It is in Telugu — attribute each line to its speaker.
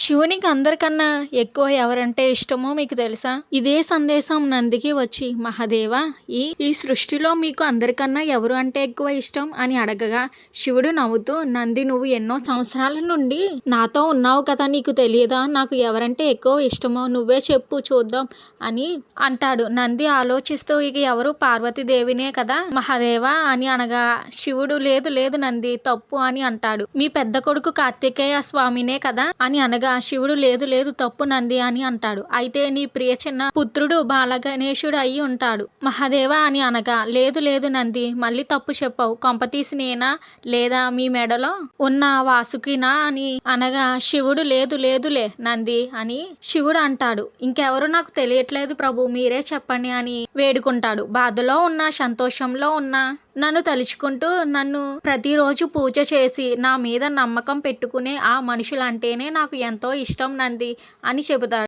Speaker 1: శివునికి అందరికన్నా ఎక్కువ ఎవరంటే ఇష్టమో మీకు తెలుసా? ఇదే సందేశం నందికి వచ్చి మహాదేవా, ఈ ఈ సృష్టిలో మీకు అందరికన్నా ఎవరు అంటే ఎక్కువ ఇష్టం అని అడగగా శివుడు నవ్వుతూ, నంది నువ్వు ఎన్నో సంవత్సరాల నుండి నాతో ఉన్నావు కదా, నీకు తెలియదా నాకు ఎవరంటే ఎక్కువ ఇష్టమో? నువ్వే చెప్పు చూద్దాం అని అంటాడు. నంది ఆలోచిస్తూ ఇక ఎవరు పార్వతీదేవినే కదా మహాదేవా అని అనగా శివుడు లేదు లేదు నంది తప్పు అని అంటాడు. మీ పెద్ద కొడుకు కార్తికేయ స్వామినే కదా అని అనగా శివుడు లేదు లేదు తప్పు నంది అని అంటాడు. అయితే నీ ప్రియ చిన్న పుత్రుడు బాలగణేశుడు అయి ఉంటాడు మహాదేవా అని అనగా లేదు లేదు నంది మళ్ళీ తప్పు చెప్పావు, కొంపతీసి నేనా లేదా మీ మెడలో ఉన్న వాసుకినా అని అనగా శివుడు లేదు లేదులే నంది అని శివుడు అంటాడు. ఇంకెవరు నాకు తెలియట్లేదు ప్రభు, మీరే చెప్పండి అని వేడుకుంటాడు. బాధలో ఉన్న సంతోషంలో ఉన్న నన్ను తలుచుకుంటూ నన్ను ప్రతిరోజు పూజ చేసి నా మీద నమ్మకం పెట్టుకునే ఆ మనుషులంటేనే నాకు ఎంతో ఇష్టం నంది అని చెబుతాడు.